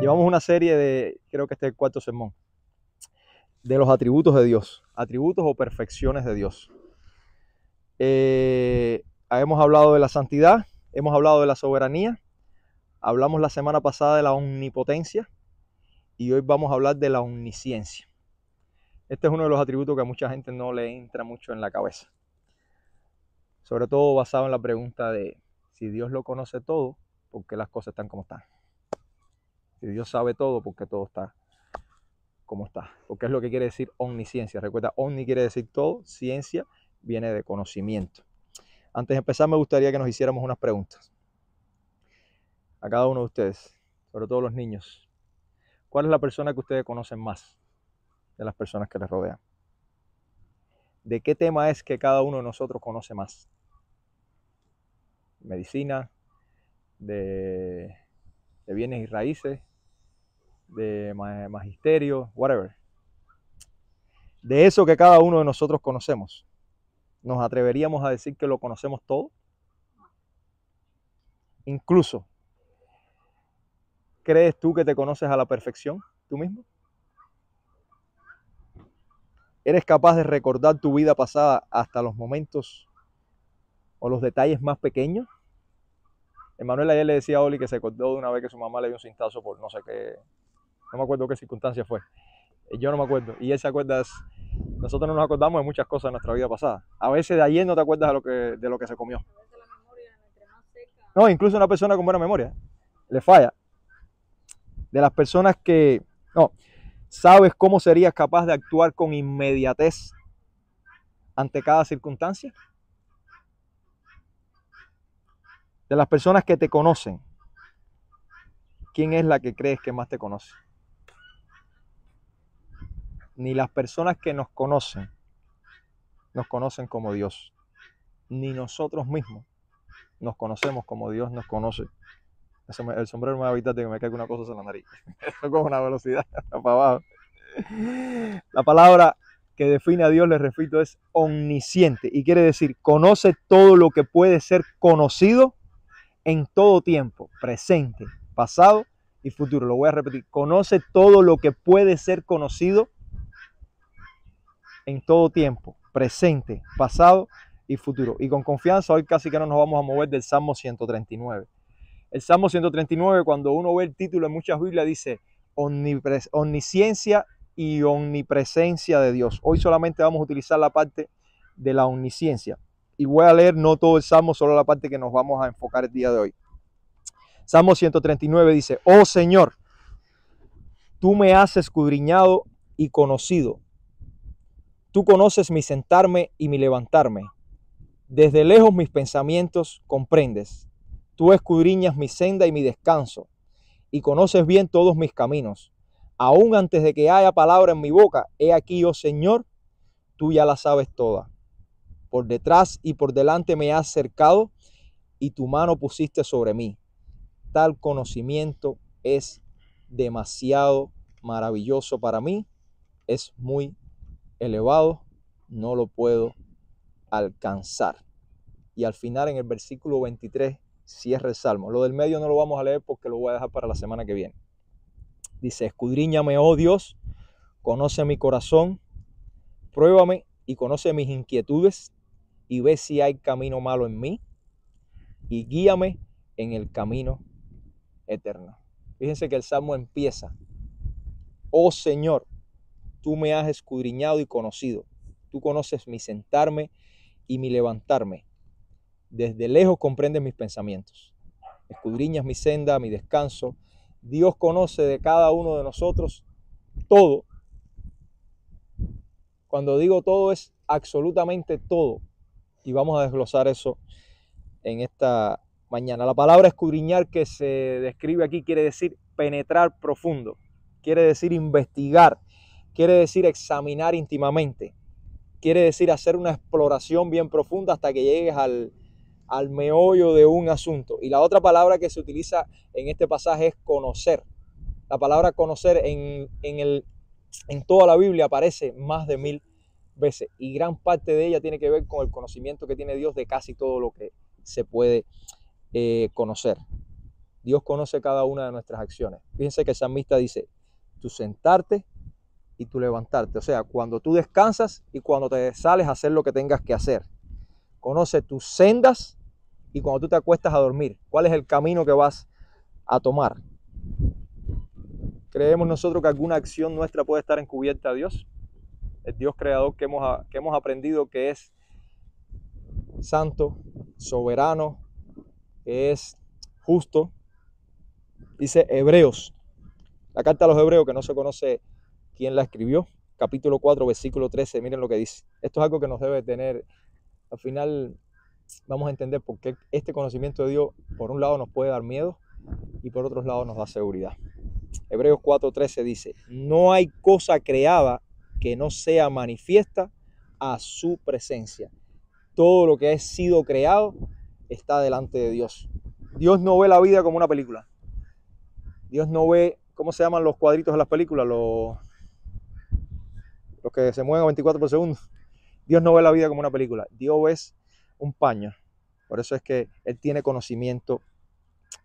Llevamos una serie de, creo que este es el cuarto sermón, de los atributos de Dios, atributos o perfecciones de Dios. Hemos hablado de la santidad, hemos hablado de la soberanía, hablamos la semana pasada de la omnipotencia y hoy vamos a hablar de la omnisciencia. Este es uno de los atributos que a mucha gente no le entra mucho en la cabeza. Sobre todo basado en la pregunta de si Dios lo conoce todo, ¿por qué las cosas están como están? Si Dios sabe todo, ¿por qué todo está como está? Porque es lo que quiere decir omnisciencia. Recuerda, omni quiere decir todo, ciencia viene de conocimiento. Antes de empezar me gustaría que nos hiciéramos unas preguntas a cada uno de ustedes, sobre todo los niños. ¿Cuál es la persona que ustedes conocen más de las personas que les rodean? ¿De qué tema es que cada uno de nosotros conoce más? Medicina, de bienes y raíces, de magisterio, whatever. De eso que cada uno de nosotros conocemos, ¿nos atreveríamos a decir que lo conocemos todo? Incluso, ¿crees tú que te conoces a la perfección tú mismo? ¿Eres capaz de recordar tu vida pasada hasta los momentos o los detalles más pequeños? Emanuel ayer le decía a Oli que se acordó de una vez que su mamá le dio un cintazo por no sé qué, no me acuerdo qué circunstancia fue. Yo no me acuerdo. Y él se acuerda, nosotros no nos acordamos de muchas cosas de nuestra vida pasada. A veces de ayer no te acuerdas de lo que se comió. No, incluso una persona con buena memoria le falla. De las personas que, no, ¿sabes cómo serías capaz de actuar con inmediatez ante cada circunstancia? De las personas que te conocen, ¿quién es la que crees que más te conoce? Ni las personas que nos conocen como Dios, ni nosotros mismos nos conocemos como Dios nos conoce. El sombrero me va a evitar de que me caiga una cosa en la nariz. Eso con una velocidad para abajo. La palabra que define a Dios, les repito, es omnisciente y quiere decir conoce todo lo que puede ser conocido en todo tiempo, presente, pasado y futuro. Lo voy a repetir, conoce todo lo que puede ser conocido en todo tiempo, presente, pasado y futuro. Y con confianza hoy casi que no nos vamos a mover del Salmo 139. El Salmo 139, cuando uno ve el título en muchas Biblias, dice omnisciencia y omnipresencia de Dios. Hoy solamente vamos a utilizar la parte de la omnisciencia. Y voy a leer no todo el Salmo, solo la parte que nos vamos a enfocar el día de hoy. Salmo 139 dice, oh Señor, tú me has escudriñado y conocido. Tú conoces mi sentarme y mi levantarme. Desde lejos mis pensamientos comprendes. Tú escudriñas mi senda y mi descanso, y conoces bien todos mis caminos. Aún antes de que haya palabra en mi boca, he aquí, oh Señor, tú ya la sabes toda. Por detrás y por delante me has cercado, y tu mano pusiste sobre mí. Tal conocimiento es demasiado maravilloso para mí, es muy elevado, no lo puedo alcanzar. Y al final en el versículo 23 cierra el Salmo. Lo del medio no lo vamos a leer porque lo voy a dejar para la semana que viene. Dice, escudriñame, oh Dios, conoce mi corazón, pruébame y conoce mis inquietudes y ve si hay camino malo en mí y guíame en el camino eterno. Fíjense que el Salmo empieza, oh Señor, tú me has escudriñado y conocido. Tú conoces mi sentarme y mi levantarme. Desde lejos comprendes mis pensamientos. Escudriñas mi senda, mi descanso. Dios conoce de cada uno de nosotros todo. Cuando digo todo es absolutamente todo. Y vamos a desglosar eso en esta mañana. La palabra escudriñar que se describe aquí quiere decir penetrar profundo. Quiere decir investigar. Quiere decir examinar íntimamente. Quiere decir hacer una exploración bien profunda hasta que llegues al meollo de un asunto. Y la otra palabra que se utiliza en este pasaje es conocer. La palabra conocer en toda la Biblia aparece más de 1000 veces y gran parte de ella tiene que ver con el conocimiento que tiene Dios de casi todo lo que se puede conocer. Dios conoce cada una de nuestras acciones. Fíjense que el salmista dice, tu sentarte y tu levantarte. O sea, cuando tú descansas y cuando te sales a hacer lo que tengas que hacer. Conoce tus sendas y cuando tú te acuestas a dormir. ¿Cuál es el camino que vas a tomar? ¿Creemos nosotros que alguna acción nuestra puede estar encubierta a Dios? El Dios creador que hemos aprendido que es santo, soberano, que es justo. Dice Hebreos, la carta a los Hebreos, que no se conoce quién la escribió, capítulo 4, versículo 13, miren lo que dice. Esto es algo que nos debe tener, al final vamos a entender por qué este conocimiento de Dios, por un lado nos puede dar miedo y por otro lado nos da seguridad. Hebreos 4:13 dice, no hay cosa creada que no sea manifiesta a su presencia. Todo lo que ha sido creado está delante de Dios. Dios no ve la vida como una película. Dios no ve, ¿cómo se llaman los cuadritos de las películas? Los que se mueven a 24 por segundo. Dios no ve la vida como una película. Dios es un paño. Por eso es que Él tiene conocimiento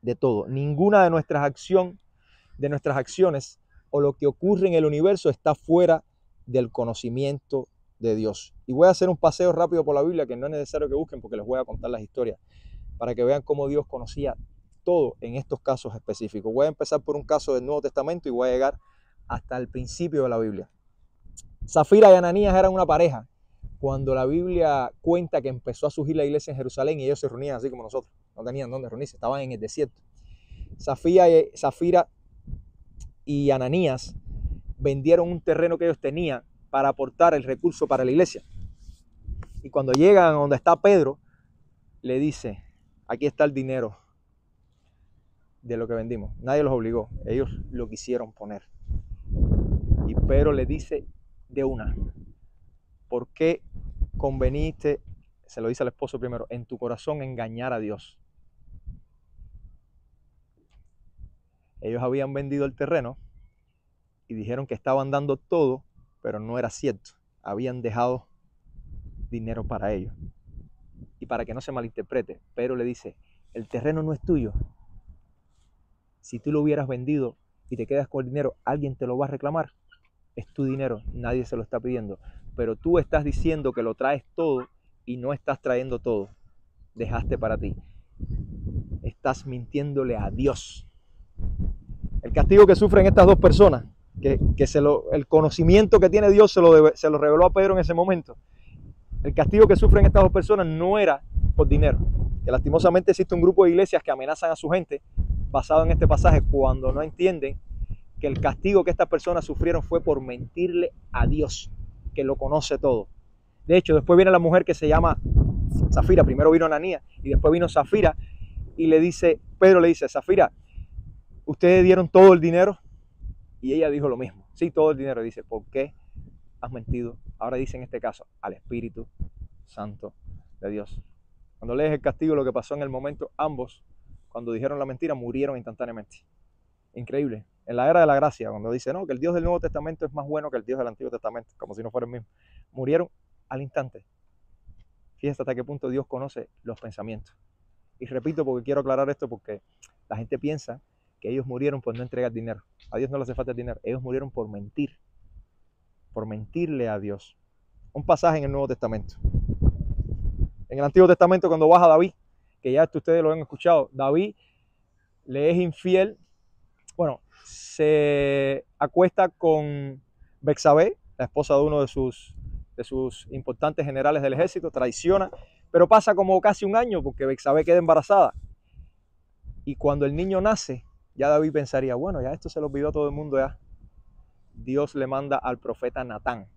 de todo. Ninguna de nuestras acciones o lo que ocurre en el universo está fuera del conocimiento de Dios. Y voy a hacer un paseo rápido por la Biblia, que no es necesario que busquen porque les voy a contar las historias, para que vean cómo Dios conocía todo en estos casos específicos. Voy a empezar por un caso del Nuevo Testamento y voy a llegar hasta el principio de la Biblia. Zafira y Ananías eran una pareja cuando la Biblia cuenta que empezó a surgir la iglesia en Jerusalén y ellos se reunían así como nosotros. No tenían dónde reunirse, estaban en el desierto. Zafira y Ananías vendieron un terreno que ellos tenían para aportar el recurso para la iglesia. Y cuando llegan a donde está Pedro, le dice, aquí está el dinero de lo que vendimos. Nadie los obligó, ellos lo quisieron poner. Y Pedro le dice de una, ¿por qué conveniste, se lo dice al esposo primero, en tu corazón engañar a Dios? Ellos habían vendido el terreno y dijeron que estaban dando todo, pero no era cierto. Habían dejado dinero para ellos. Y para que no se malinterprete, Pedro le dice, el terreno no es tuyo. Si tú lo hubieras vendido y te quedas con el dinero, alguien te lo va a reclamar. Es tu dinero, nadie se lo está pidiendo. Pero tú estás diciendo que lo traes todo y no estás trayendo todo. Dejaste para ti. Estás mintiéndole a Dios. El castigo que sufren estas dos personas, el conocimiento que tiene Dios se lo reveló a Pedro en ese momento. El castigo que sufren estas dos personas no era por dinero. Que lastimosamente existe un grupo de iglesias que amenazan a su gente basado en este pasaje cuando no entienden que el castigo que estas personas sufrieron fue por mentirle a Dios, que lo conoce todo. De hecho, después viene la mujer que se llama Zafira. Primero vino Ananías y después vino Zafira y Pedro le dice, Zafira, ¿ustedes dieron todo el dinero? Y ella dijo lo mismo. Sí, todo el dinero. Dice, ¿por qué has mentido? Ahora dice en este caso, al Espíritu Santo de Dios. Cuando lees el castigo, lo que pasó en el momento, ambos, cuando dijeron la mentira, murieron instantáneamente. Increíble. En la era de la gracia, cuando dice, no, que el Dios del Nuevo Testamento es más bueno que el Dios del Antiguo Testamento, como si no fuera el mismo. Murieron al instante. Fíjense hasta qué punto Dios conoce los pensamientos. Y repito, porque quiero aclarar esto, porque la gente piensa que ellos murieron por no entregar dinero. A Dios no le hace falta el dinero. Ellos murieron por mentir. Por mentirle a Dios. Un pasaje en el Nuevo Testamento. En el Antiguo Testamento, cuando baja David, que ya ustedes lo han escuchado, David le es infiel. Bueno, se acuesta con Betsabé, la esposa de uno de sus importantes generales del ejército, traiciona, pero pasa como casi un año porque Betsabé queda embarazada. Y cuando el niño nace, ya David pensaría, bueno, ya esto se lo olvidó a todo el mundo ya. Dios le manda al profeta Natán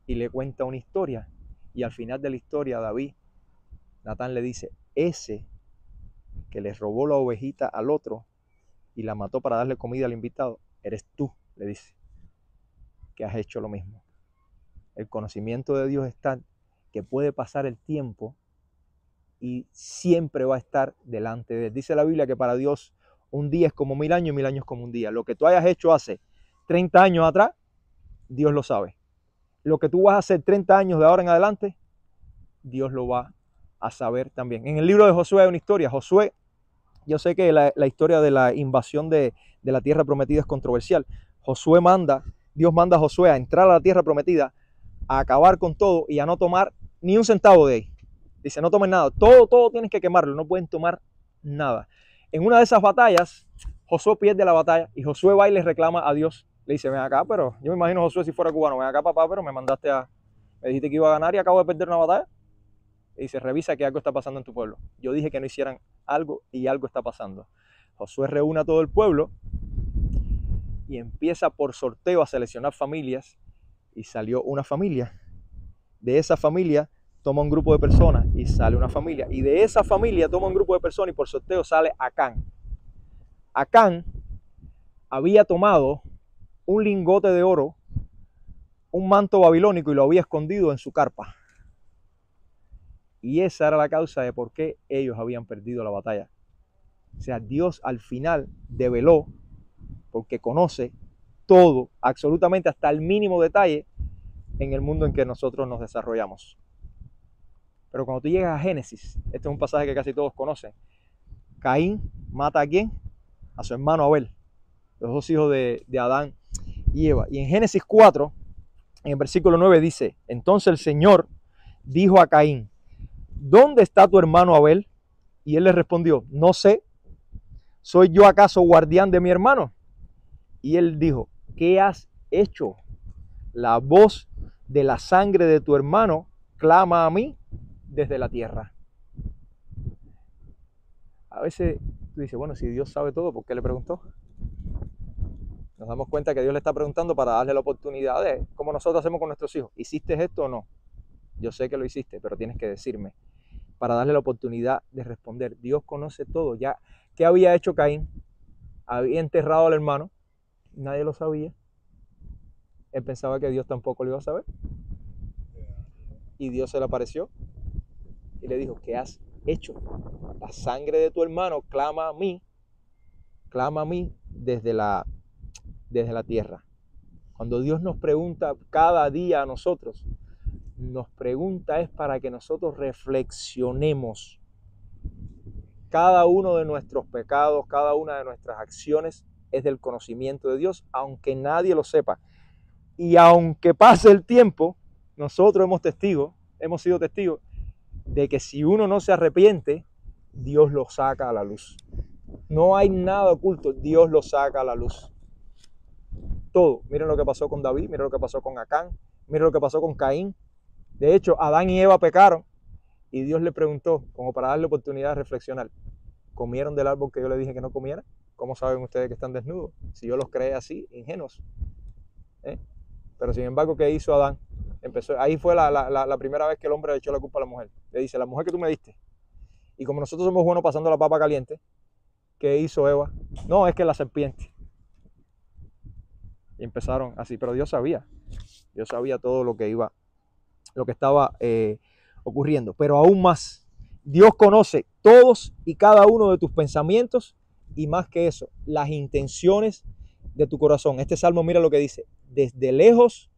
y le cuenta una historia. Y al final de la historia, Natán le dice, ese que le robó la ovejita al otro y la mató para darle comida al invitado, eres tú, le dice, que has hecho lo mismo. El conocimiento de Dios es tal que puede pasar el tiempo y siempre va a estar delante de él. Dice la Biblia que para Dios un día es como 1000 años y 1000 años como un día. Lo que tú hayas hecho hace 30 años atrás, Dios lo sabe. Lo que tú vas a hacer 30 años de ahora en adelante, Dios lo va a saber también. En el libro de Josué hay una historia. Josué Yo sé que la historia de la invasión de la tierra prometida es controversial. Dios manda a Josué a entrar a la tierra prometida, a acabar con todo y a no tomar ni un centavo de ahí. Dice, no tomen nada, todo tienen que quemarlo, no pueden tomar nada. En una de esas batallas, Josué pierde la batalla y Josué va y le reclama a Dios. Le dice, ven acá, pero yo me imagino Josué si fuera cubano, ven acá papá, pero me dijiste que iba a ganar y acabo de perder una batalla. Y dice, revisa que algo está pasando en tu pueblo. Yo dije que no hicieran algo y algo está pasando. Josué reúne a todo el pueblo y empieza por sorteo a seleccionar familias y salió una familia. De esa familia toma un grupo de personas y sale una familia. Y de esa familia toma un grupo de personas y por sorteo sale Acán. Acán había tomado un lingote de oro, un manto babilónico y lo había escondido en su carpa. Y esa era la causa de por qué ellos habían perdido la batalla. O sea, Dios al final develó, porque conoce todo, absolutamente hasta el mínimo detalle en el mundo en que nosotros nos desarrollamos. Pero cuando tú llegas a Génesis, este es un pasaje que casi todos conocen. Caín mata a ¿quién? A su hermano Abel, los dos hijos de Adán y Eva. Y en Génesis 4, en el versículo 9 dice, entonces el Señor dijo a Caín, ¿dónde está tu hermano Abel? Y él le respondió, no sé, ¿soy yo acaso guardián de mi hermano? Y él dijo, ¿qué has hecho? La voz de la sangre de tu hermano clama a mí desde la tierra. A veces tú dices, bueno, si Dios sabe todo, ¿por qué le preguntó? Nos damos cuenta que Dios le está preguntando para darle la oportunidad de, como nosotros hacemos con nuestros hijos, ¿hiciste esto o no? Yo sé que lo hiciste, pero tienes que decirme, para darle la oportunidad de responder. Dios conoce todo. Ya, ¿qué había hecho Caín? Había enterrado al hermano, nadie lo sabía. Él pensaba que Dios tampoco lo iba a saber. Y Dios se le apareció y le dijo, ¿qué has hecho? La sangre de tu hermano clama a mí desde la tierra. Cuando Dios nos pregunta cada día a nosotros, nos pregunta es para que nosotros reflexionemos. Cada uno de nuestros pecados, cada una de nuestras acciones es del conocimiento de Dios, aunque nadie lo sepa. Y aunque pase el tiempo, nosotros hemos sido testigos de que si uno no se arrepiente, Dios lo saca a la luz. No hay nada oculto, Dios lo saca a la luz. Todo. Miren lo que pasó con David, miren lo que pasó con Acán, miren lo que pasó con Caín. De hecho, Adán y Eva pecaron y Dios le preguntó, como para darle oportunidad de reflexionar, ¿comieron del árbol que yo le dije que no comieran? ¿Cómo saben ustedes que están desnudos? Si yo los creé así, ingenuos. Pero sin embargo, ¿qué hizo Adán? Ahí fue la primera vez que el hombre le echó la culpa a la mujer. Le dice, la mujer que tú me diste. Y como nosotros somos buenos pasando la papa caliente, ¿qué hizo Eva? No, es que la serpiente. Y empezaron así, pero Dios sabía todo lo que estaba ocurriendo. Pero aún más, Dios conoce todos y cada uno de tus pensamientos y más que eso, las intenciones de tu corazón. Este salmo, mira lo que dice, desde lejos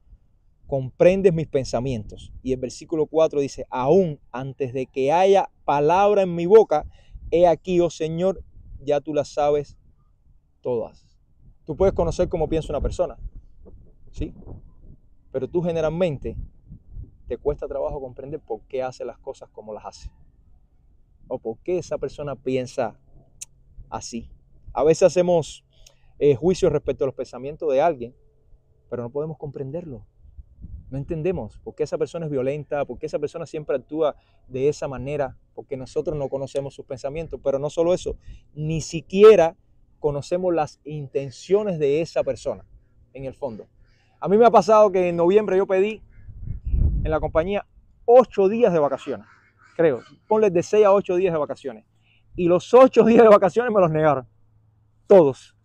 comprendes mis pensamientos. Y el versículo 4 dice, aún antes de que haya palabra en mi boca, he aquí, oh Señor, ya tú las sabes todas. Tú puedes conocer cómo piensa una persona, ¿sí? Pero tú generalmente te cuesta trabajo comprender por qué hace las cosas como las hace. O por qué esa persona piensa así. A veces hacemos juicios respecto a los pensamientos de alguien, pero no podemos comprenderlo. No entendemos por qué esa persona es violenta, por qué esa persona siempre actúa de esa manera, porque nosotros no conocemos sus pensamientos. Pero no solo eso, ni siquiera conocemos las intenciones de esa persona, en el fondo. A mí me ha pasado que en noviembre yo pedí en la compañía 8 días de vacaciones, creo. Ponle de 6 a 8 días de vacaciones. Y los 8 días de vacaciones me los negaron. Todos.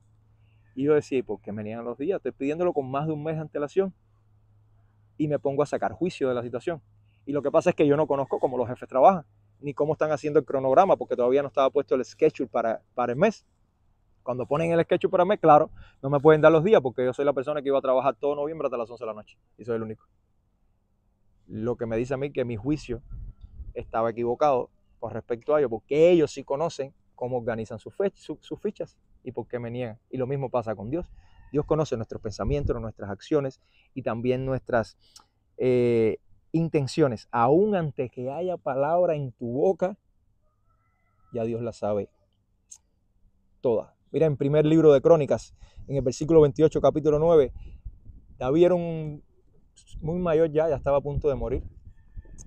Y yo decía, ¿por qué me niegan los días? Estoy pidiéndolo con más de un mes de antelación. Y me pongo a sacar juicio de la situación. Y lo que pasa es que yo no conozco cómo los jefes trabajan, ni cómo están haciendo el cronograma, porque todavía no estaba puesto el schedule para el mes. Cuando ponen el schedule para el mes, claro, no me pueden dar los días, porque yo soy la persona que iba a trabajar todo noviembre hasta las 11 de la noche. Y soy el único. Lo que me dice a mí que mi juicio estaba equivocado con respecto a ellos, porque ellos sí conocen cómo organizan sus fichas y por qué me niegan. Y lo mismo pasa con Dios. Dios conoce nuestros pensamientos, nuestras acciones y también nuestras intenciones. Aún antes que haya palabra en tu boca, ya Dios la sabe toda. Mira, en primer libro de Crónicas, en el versículo 28, capítulo 9, David era un muy mayor ya estaba a punto de morir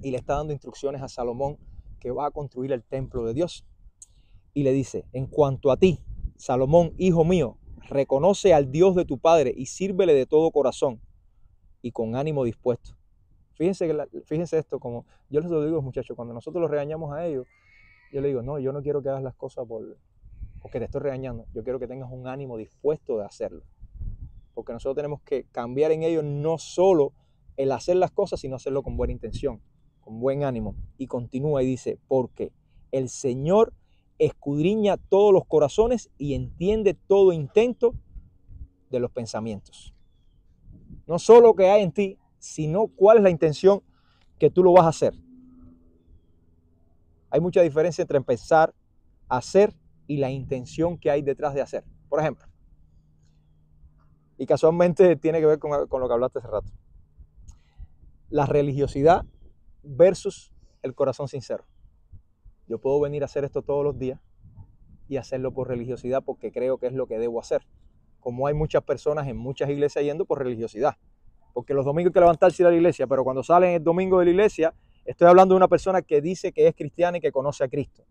y le está dando instrucciones a Salomón que va a construir el templo de Dios. Y le dice, en cuanto a ti, Salomón, hijo mío, reconoce al Dios de tu padre y sírvele de todo corazón y con ánimo dispuesto. Fíjense esto, como yo les lo digo, muchachos, cuando nosotros los regañamos a ellos, yo les digo, no, yo no quiero que hagas las cosas porque te estoy regañando. Yo quiero que tengas un ánimo dispuesto de hacerlo. Porque nosotros tenemos que cambiar en ellos no solo el hacer las cosas, sino hacerlo con buena intención, con buen ánimo. Y continúa y dice, porque el Señor escudriña todos los corazones y entiende todo intento de los pensamientos. No solo que hay en ti, sino cuál es la intención que tú lo vas a hacer. Hay mucha diferencia entre empezar a hacer y la intención que hay detrás de hacer. Por ejemplo, y casualmente tiene que ver con lo que hablaste hace rato. La religiosidad versus el corazón sincero. Yo puedo venir a hacer esto todos los días y hacerlo por religiosidad porque creo que es lo que debo hacer. Como hay muchas personas en muchas iglesias yendo por religiosidad. Porque los domingos hay que levantarse y ir a la iglesia, pero cuando salen el domingo de la iglesia, estoy hablando de una persona que dice que es cristiana y que conoce a Cristo.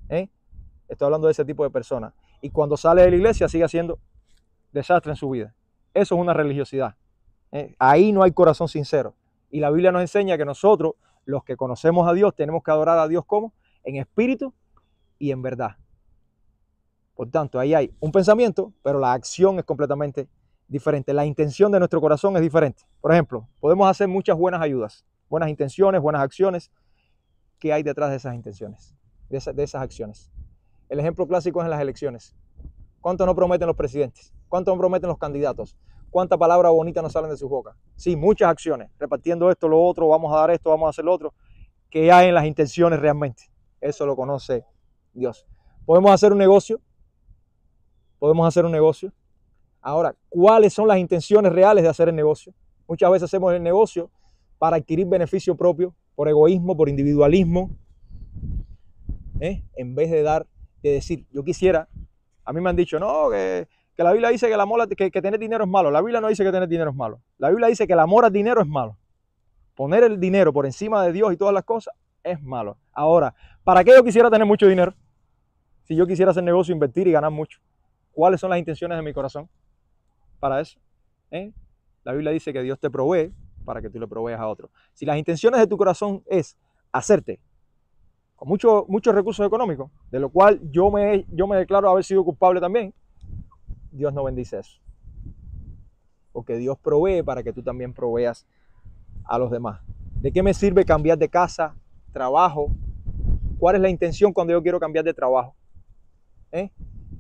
Estoy hablando de ese tipo de personas. Y cuando sale de la iglesia sigue haciendo desastre en su vida. Eso es una religiosidad. Ahí no hay corazón sincero. Y la Biblia nos enseña que nosotros, los que conocemos a Dios, tenemos que adorar a Dios ¿cómo? En espíritu y en verdad. Por tanto, ahí hay un pensamiento, pero la acción es completamente diferente. La intención de nuestro corazón es diferente. Por ejemplo, podemos hacer muchas buenas ayudas, buenas intenciones, buenas acciones. ¿Qué hay detrás de esas intenciones, de esas acciones? El ejemplo clásico es en las elecciones. ¿Cuánto no prometen los presidentes? ¿Cuánto no prometen los candidatos? ¿Cuántas palabras bonitas no salen de sus bocas? Sí, muchas acciones, repartiendo esto, lo otro, vamos a dar esto, vamos a hacer lo otro. ¿Qué hay en las intenciones realmente? Eso lo conoce Dios. ¿Podemos hacer un negocio? Podemos hacer un negocio. Ahora, ¿cuáles son las intenciones reales de hacer el negocio? Muchas veces hacemos el negocio para adquirir beneficio propio, por egoísmo, por individualismo, en vez de decir, yo quisiera, a mí me han dicho, no, que la Biblia dice que tener dinero es malo. La Biblia no dice que tener dinero es malo. La Biblia dice que el amor al dinero es malo. Poner el dinero por encima de Dios y todas las cosas es malo. Ahora, ¿para qué yo quisiera tener mucho dinero? Si yo quisiera hacer negocio, invertir y ganar mucho. ¿Cuáles son las intenciones de mi corazón para eso? La Biblia dice que Dios te provee para que tú le proveas a otro. Si las intenciones de tu corazón es hacerte con muchos recursos económicos, de lo cual yo me declaro haber sido culpable también, Dios no bendice eso. Porque Dios provee para que tú también proveas a los demás. ¿De qué me sirve cambiar de casa, trabajo? ¿Cuál es la intención cuando yo quiero cambiar de trabajo?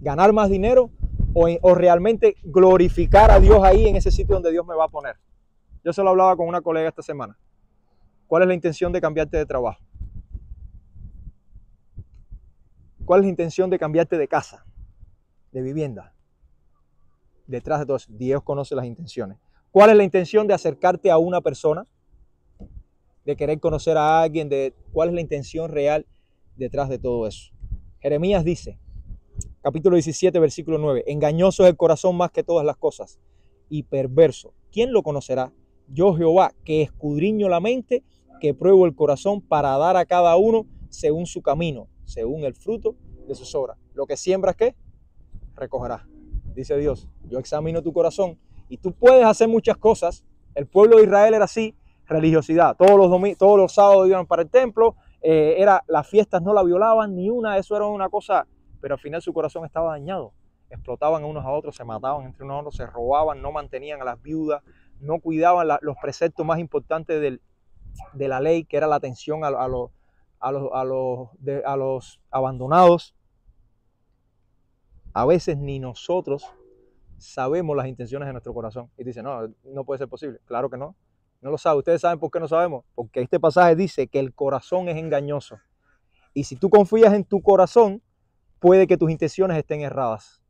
¿Ganar más dinero o realmente glorificar a Dios ahí en ese sitio donde Dios me va a poner? Yo se lo hablaba con una colega esta semana. ¿Cuál es la intención de cambiarte de trabajo? ¿Cuál es la intención de cambiarte de casa, de vivienda? Detrás de todo eso, Dios conoce las intenciones. ¿Cuál es la intención de acercarte a una persona? De querer conocer a alguien, cuál es la intención real detrás de todo eso. Jeremías dice, capítulo 17, versículo 9, engañoso es el corazón más que todas las cosas y perverso. ¿Quién lo conocerá? Yo Jehová, que escudriño la mente, que pruebo el corazón para dar a cada uno según su camino, según el fruto de sus obras. Lo que siembras, ¿qué? Recogerás. Dice Dios, yo examino tu corazón y tú puedes hacer muchas cosas. El pueblo de Israel era así, religiosidad. Todos los sábados iban para el templo, las fiestas no la violaban, ni una, eso era una cosa, pero al final su corazón estaba dañado. Explotaban unos a otros, se mataban entre unos a otros, se robaban, no mantenían a las viudas, no cuidaban los preceptos más importantes de la ley, que era la atención a los abandonados. A veces ni nosotros sabemos las intenciones de nuestro corazón. Y dice, no puede ser posible. Claro que no. No lo sabe. ¿Ustedes saben por qué no sabemos? Porque este pasaje dice que el corazón es engañoso. Y si tú confías en tu corazón, puede que tus intenciones estén erradas.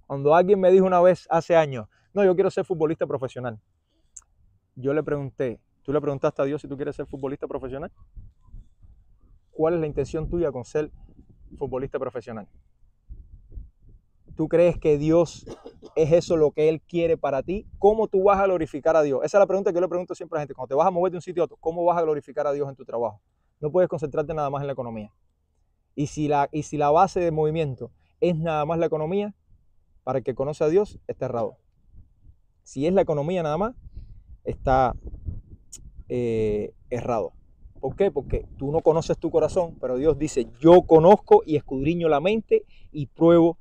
Cuando alguien me dijo una vez hace años, no, yo quiero ser futbolista profesional. Yo le pregunté, ¿tú le preguntaste a Dios si tú quieres ser futbolista profesional? ¿Cuál es la intención tuya con ser futbolista profesional? ¿Tú crees que Dios es eso lo que Él quiere para ti? ¿Cómo tú vas a glorificar a Dios? Esa es la pregunta que yo le pregunto siempre a la gente. Cuando te vas a mover de un sitio a otro, ¿cómo vas a glorificar a Dios en tu trabajo? No puedes concentrarte nada más en la economía. Y si la base de movimiento es nada más la economía, para el que conoce a Dios, está errado. Si es la economía nada más, está errado. ¿Por qué? Porque tú no conoces tu corazón, pero Dios dice, yo conozco y escudriño la mente y pruebo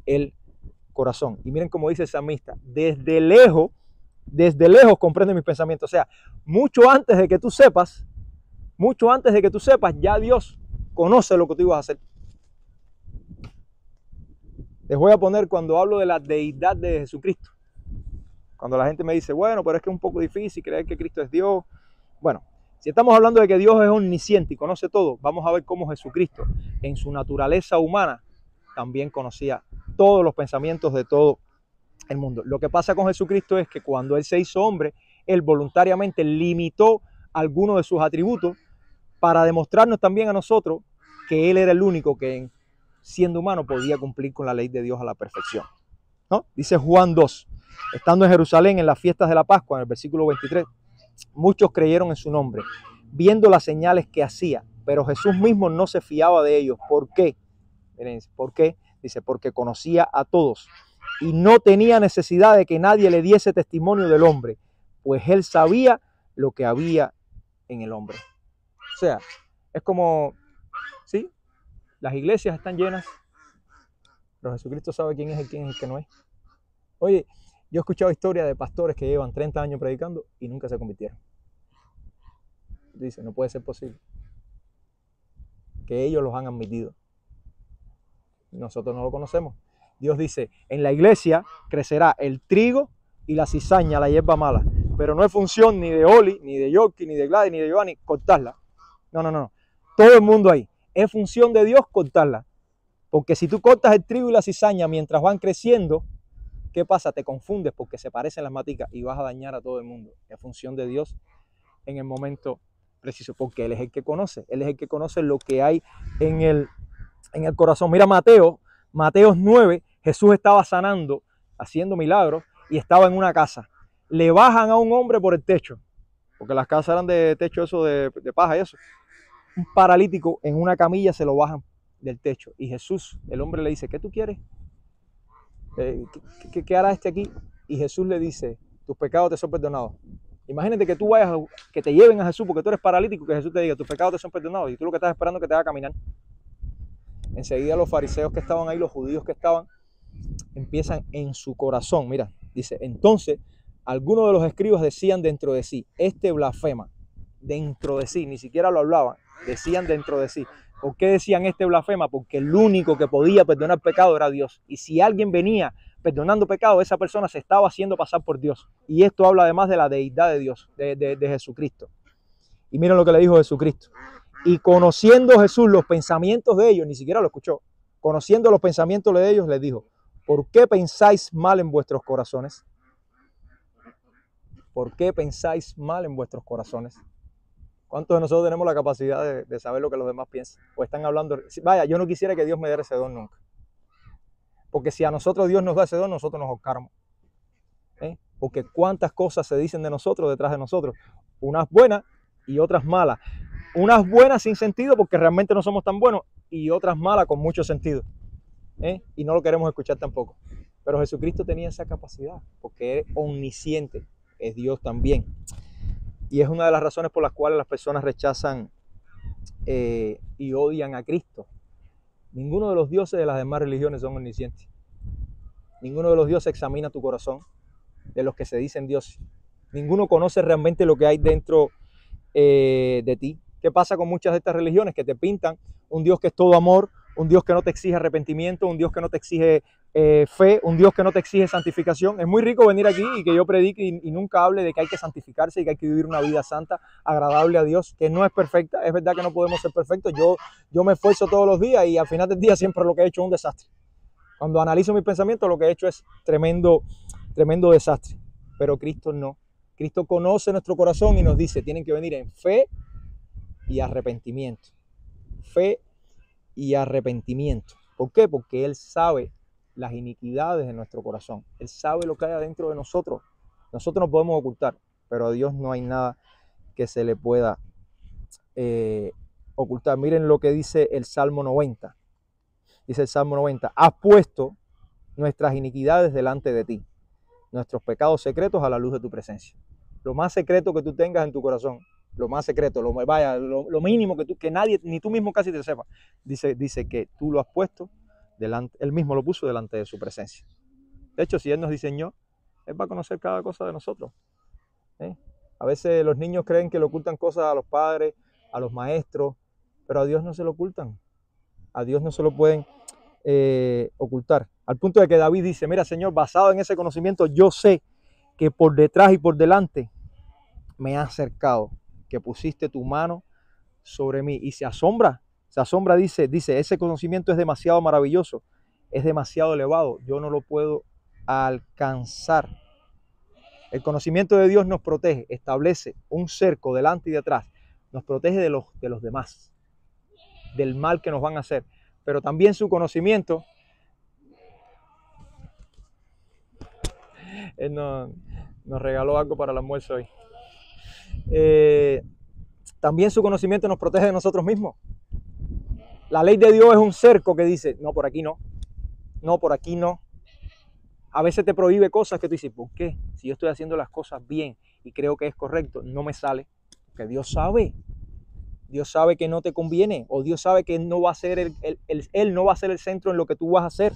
el corazón. Y miren cómo dice el salmista, desde lejos comprende mis pensamientos. O sea, mucho antes de que tú sepas, ya Dios conoce lo que tú ibas a hacer. Les voy a poner cuando hablo de la deidad de Jesucristo. Cuando la gente me dice, bueno, pero es que es un poco difícil creer que Cristo es Dios. Bueno, si estamos hablando de que Dios es omnisciente y conoce todo, vamos a ver cómo Jesucristo, en su naturaleza humana, también conocía todos los pensamientos de todo el mundo. Lo que pasa con Jesucristo es que cuando Él se hizo hombre, Él voluntariamente limitó algunos de sus atributos para demostrarnos también a nosotros que Él era el único que, siendo humano, podía cumplir con la ley de Dios a la perfección, ¿no? Dice Juan 2, estando en Jerusalén en las fiestas de la Pascua, en el versículo 23, muchos creyeron en su nombre, viendo las señales que hacía, pero Jesús mismo no se fiaba de ellos. ¿Por qué? Miren, ¿por qué? Dice, porque conocía a todos y no tenía necesidad de que nadie le diese testimonio del hombre, pues Él sabía lo que había en el hombre. O sea, es como, ¿sí? Las iglesias están llenas, pero Jesucristo sabe quién es el que no es. Oye, yo he escuchado historias de pastores que llevan 30 años predicando y nunca se convirtieron. Dice, no puede ser posible que ellos los han admitido. Nosotros no lo conocemos. Dios dice, en la iglesia crecerá el trigo y la cizaña, la hierba mala, pero no es función ni de Oli, ni de Yorkie, ni de Gladys, ni de Giovanni cortarla. No. Todo el mundo ahí. Es función de Dios cortarla. Porque si tú cortas el trigo y la cizaña mientras van creciendo, ¿qué pasa? Te confundes porque se parecen las maticas y vas a dañar a todo el mundo. Es función de Dios en el momento preciso, porque Él es el que conoce. Él es el que conoce lo que hay en el corazón. Mira Mateo 9, Jesús estaba sanando, haciendo milagros y estaba en una casa. Le bajan a un hombre por el techo, porque las casas eran de techo eso de paja y eso. Un paralítico en una camilla se lo bajan del techo y Jesús, el hombre le dice, ¿qué tú quieres? ¿Qué hará este aquí? Y Jesús le dice, tus pecados te son perdonados. Imagínate que tú vayas, que te lleven a Jesús porque tú eres paralítico, que Jesús te diga, tus pecados te son perdonados y tú lo que estás esperando es que te haga caminar. Enseguida los fariseos que estaban ahí, los judíos que estaban, empiezan en su corazón. Mira, dice, entonces algunos de los escribas decían dentro de sí, este blasfema, dentro de sí, ni siquiera lo hablaban, decían dentro de sí. ¿Por qué decían este blasfema? Porque el único que podía perdonar pecado era Dios. Y si alguien venía perdonando pecado, esa persona se estaba haciendo pasar por Dios. Y esto habla además de la deidad de Dios, de Jesucristo. Y miren lo que le dijo Jesucristo. Y conociendo Jesús los pensamientos de ellos, ni siquiera lo escuchó, conociendo los pensamientos de ellos, les dijo, ¿por qué pensáis mal en vuestros corazones? ¿Por qué pensáis mal en vuestros corazones? ¿Cuántos de nosotros tenemos la capacidad de saber lo que los demás piensan? O están hablando, vaya, yo no quisiera que Dios me diera ese don nunca. Porque si a nosotros Dios nos da ese don, nosotros nos ahorcamos. Porque cuántas cosas se dicen de nosotros detrás de nosotros. Unas buenas y otras malas. Unas buenas sin sentido porque realmente no somos tan buenos y otras malas con mucho sentido. Y no lo queremos escuchar tampoco. Pero Jesucristo tenía esa capacidad porque es omnisciente, es Dios también. Y es una de las razones por las cuales las personas rechazan y odian a Cristo. Ninguno de los dioses de las demás religiones son omniscientes. Ninguno de los dioses examina tu corazón, de los que se dicen dioses. Ninguno conoce realmente lo que hay dentro de ti. ¿Qué pasa con muchas de estas religiones? Que te pintan un Dios que es todo amor, un Dios que no te exige arrepentimiento, un Dios que no te exige fe, un Dios que no te exige santificación. Es muy rico venir aquí y que yo predique y nunca hable de que hay que santificarse y que hay que vivir una vida santa, agradable a Dios, que no es perfecta. Es verdad que no podemos ser perfectos. Yo me esfuerzo todos los días y al final del día siempre lo que he hecho es un desastre. Cuando analizo mis pensamientos, lo que he hecho es tremendo desastre. Pero Cristo no. Cristo conoce nuestro corazón y nos dice, tienen que venir en fe y arrepentimiento. Fe y arrepentimiento. ¿Por qué? Porque Él sabe las iniquidades de nuestro corazón. Él sabe lo que hay adentro de nosotros. Nosotros nos podemos ocultar, pero a Dios no hay nada que se le pueda ocultar. Miren lo que dice el Salmo 90. Dice el Salmo 90, has puesto nuestras iniquidades delante de ti, nuestros pecados secretos a la luz de tu presencia. Lo más secreto que tú tengas en tu corazón, lo más secreto, lo mínimo que nadie, ni tú mismo casi te sepa, dice que tú lo has puesto delante, Él mismo lo puso delante de su presencia. De hecho, si Él nos diseñó, Él va a conocer cada cosa de nosotros. A veces los niños creen que le ocultan cosas a los padres, a los maestros, pero a Dios no se lo ocultan. A Dios no se lo pueden ocultar. Al punto de que David dice, mira Señor, basado en ese conocimiento, yo sé que por detrás y por delante me has cercado, que pusiste tu mano sobre mí. Y se asombra, dice, ese conocimiento es demasiado maravilloso, es demasiado elevado, yo no lo puedo alcanzar. El conocimiento de Dios nos protege, establece un cerco delante y detrás, nos protege de los demás, del mal que nos van a hacer. Pero también su conocimiento, Él nos regaló algo para el almuerzo hoy. También su conocimiento nos protege de nosotros mismos. La ley de Dios es un cerco que dice, no, por aquí no, no, por aquí no. A veces te prohíbe cosas que tú dices, ¿por qué? Si yo estoy haciendo las cosas bien y creo que es correcto, no me sale. Porque Dios sabe que no te conviene, o Dios sabe que no va a ser Él no va a ser el centro en lo que tú vas a hacer.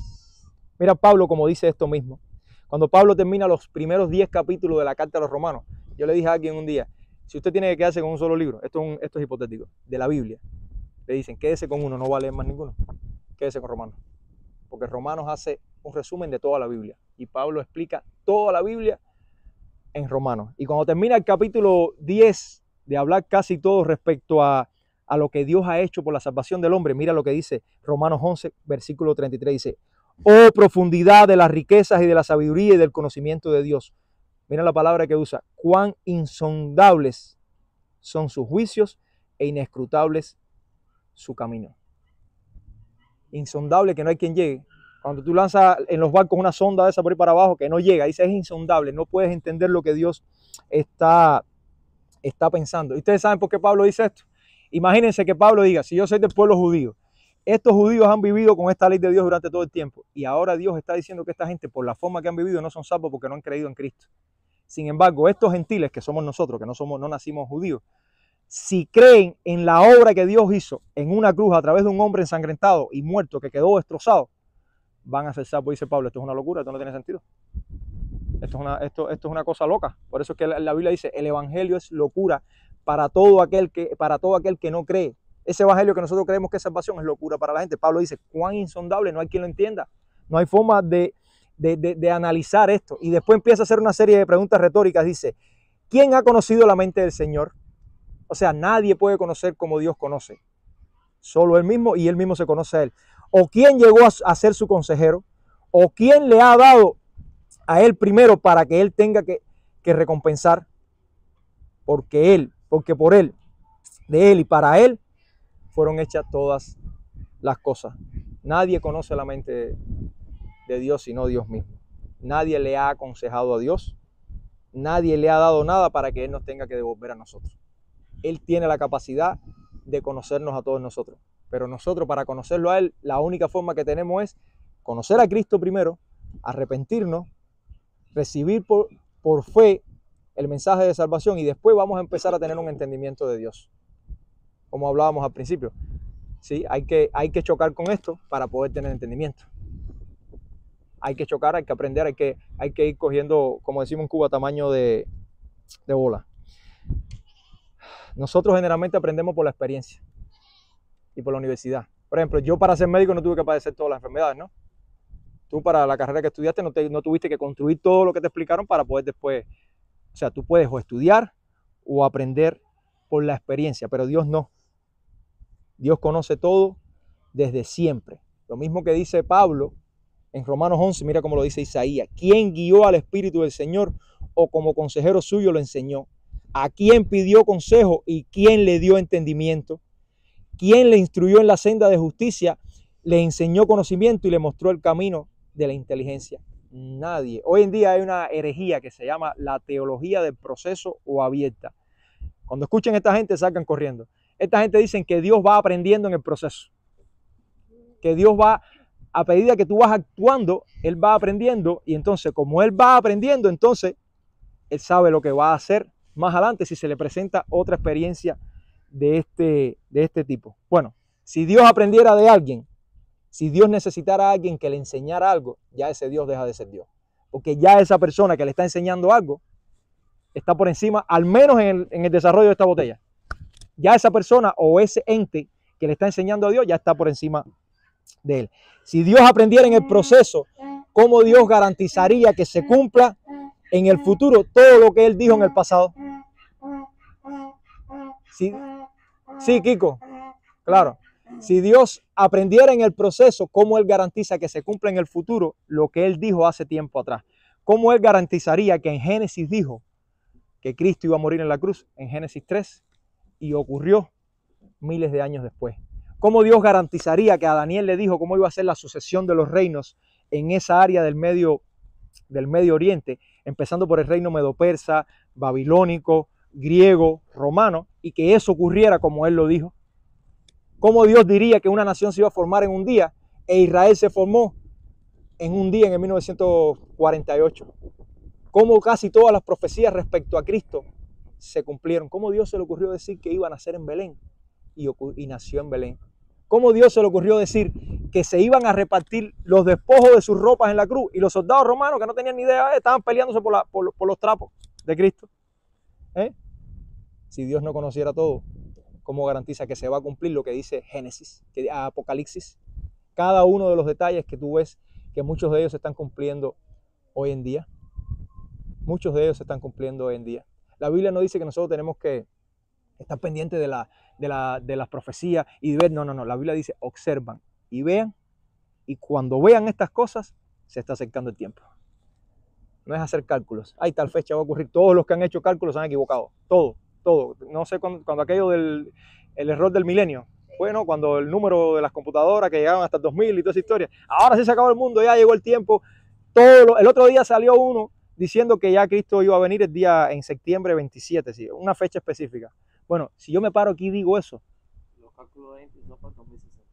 Mira Pablo como dice esto mismo. Cuando Pablo termina los primeros 10 capítulos de la carta a los romanos, yo le dije a alguien un día, si usted tiene que quedarse con un solo libro, esto es hipotético, de la Biblia, le dicen, quédese con uno, no va a leer más ninguno, quédese con Romanos. Porque Romanos hace un resumen de toda la Biblia y Pablo explica toda la Biblia en Romanos. Y cuando termina el capítulo 10 de hablar casi todo respecto a lo que Dios ha hecho por la salvación del hombre, mira lo que dice Romanos 11, versículo 33, dice, oh profundidad de las riquezas y de la sabiduría y del conocimiento de Dios. Mira la palabra que usa, cuán insondables son sus juicios e inescrutables su camino. Insondable, que no hay quien llegue. Cuando tú lanzas en los barcos una sonda de esa por ahí para abajo, que no llega, dice es insondable, no puedes entender lo que Dios está pensando. ¿Y ustedes saben por qué Pablo dice esto? Imagínense que Pablo diga, si yo soy del pueblo judío, estos judíos han vivido con esta ley de Dios durante todo el tiempo y ahora Dios está diciendo que esta gente, por la forma que han vivido, no son salvos porque no han creído en Cristo. Sin embargo, estos gentiles que somos nosotros, que no nacimos judíos, si creen en la obra que Dios hizo en una cruz a través de un hombre ensangrentado y muerto que quedó destrozado, van a ser salvos. Dice Pablo, esto es una locura, esto no tiene sentido. Esto es una cosa loca. Por eso es que la Biblia dice, el evangelio es locura para todo aquel que no cree. Ese evangelio que nosotros creemos que es salvación es locura para la gente. Pablo dice, cuán insondable, no hay quien lo entienda. No hay forma de analizar esto. Y después empieza a hacer una serie de preguntas retóricas. Dice, ¿quién ha conocido la mente del Señor? O sea, nadie puede conocer como Dios conoce. Solo Él mismo, y Él mismo se conoce a Él. ¿O quién llegó a ser su consejero? ¿O quién le ha dado a Él primero para que Él tenga que recompensar? Porque por Él, de Él y para Él, fueron hechas todas las cosas. Nadie conoce la mente de Dios sino Dios mismo. Nadie le ha aconsejado a Dios. Nadie le ha dado nada para que Él nos tenga que devolver a nosotros. Él tiene la capacidad de conocernos a todos nosotros. Pero nosotros, para conocerlo a Él, la única forma que tenemos es conocer a Cristo primero, arrepentirnos, recibir por fe el mensaje de salvación y después vamos a empezar a tener un entendimiento de Dios. Como hablábamos al principio. ¿Sí? Hay que chocar con esto para poder tener entendimiento. Hay que chocar, hay que aprender, hay que ir cogiendo, como decimos en Cuba, tamaño de bola. Nosotros generalmente aprendemos por la experiencia y por la universidad. Por ejemplo, yo para ser médico no tuve que padecer todas las enfermedades, ¿no? Tú para la carrera que estudiaste no tuviste que construir todo lo que te explicaron para poder después, o sea, tú puedes o estudiar o aprender por la experiencia, pero Dios no. Dios conoce todo desde siempre. Lo mismo que dice Pablo en Romanos 11, mira cómo lo dice Isaías. ¿Quién guió al Espíritu del Señor o como consejero suyo lo enseñó? ¿A quién pidió consejo y quién le dio entendimiento? ¿Quién le instruyó en la senda de justicia, le enseñó conocimiento y le mostró el camino de la inteligencia? Nadie. Hoy en día hay una herejía que se llama la teología del proceso o abierta. Cuando escuchen a esta gente, salgan corriendo. Esta gente dice que Dios va aprendiendo en el proceso. Que Dios va, a medida que tú vas actuando, Él va aprendiendo. Y entonces, como Él va aprendiendo, entonces Él sabe lo que va a hacer más adelante si se le presenta otra experiencia de este tipo. Bueno, si Dios aprendiera de alguien, si Dios necesitara a alguien que le enseñara algo, ya ese Dios deja de ser Dios. Porque ya esa persona que le está enseñando algo está por encima, al menos en el desarrollo de esta botella. Ya esa persona o ese ente que le está enseñando a Dios ya está por encima de él. Si Dios aprendiera en el proceso, ¿cómo Dios garantizaría que se cumpla en el futuro todo lo que Él dijo en el pasado? Sí, Kiko, claro. Si Dios aprendiera en el proceso, ¿cómo Él garantiza que se cumpla en el futuro lo que Él dijo hace tiempo atrás? ¿Cómo Él garantizaría que en Génesis dijo que Cristo iba a morir en la cruz en Génesis 3 y ocurrió miles de años después? ¿Cómo Dios garantizaría que a Daniel le dijo cómo iba a ser la sucesión de los reinos en esa área del Medio Oriente, empezando por el reino medo-persa, babilónico, griego, romano, y que eso ocurriera como Él lo dijo? ¿Cómo Dios diría que una nación se iba a formar en un día e Israel se formó en un día en el 1948? ¿Cómo casi todas las profecías respecto a Cristo se cumplieron? ¿Cómo Dios se le ocurrió decir que iba a nacer en Belén y nació en Belén? ¿Cómo Dios se le ocurrió decir que se iban a repartir los despojos de sus ropas en la cruz y los soldados romanos que no tenían ni idea estaban peleándose por los trapos de Cristo? Si Dios no conociera todo, ¿cómo garantiza que se va a cumplir lo que dice Génesis, Apocalipsis? Cada uno de los detalles que tú ves, que muchos de ellos se están cumpliendo hoy en día. Muchos de ellos se están cumpliendo hoy en día. La Biblia no dice que nosotros tenemos que estar pendientes de las profecías y ver. No. La Biblia dice observan y vean. Y cuando vean estas cosas, se está acercando el tiempo. No es hacer cálculos. Hay tal fecha va a ocurrir. Todos los que han hecho cálculos se han equivocado. Todo. No sé cuando aquello el error del milenio. Bueno, cuando el número de las computadoras que llegaban hasta el 2000 y toda esa historia. Ahora sí se acabó el mundo, ya llegó el tiempo. El otro día salió uno diciendo que ya Cristo iba a venir el día en septiembre 27, ¿sí? Una fecha específica. Bueno, si yo me paro aquí y digo eso, los cálculos no para 2060.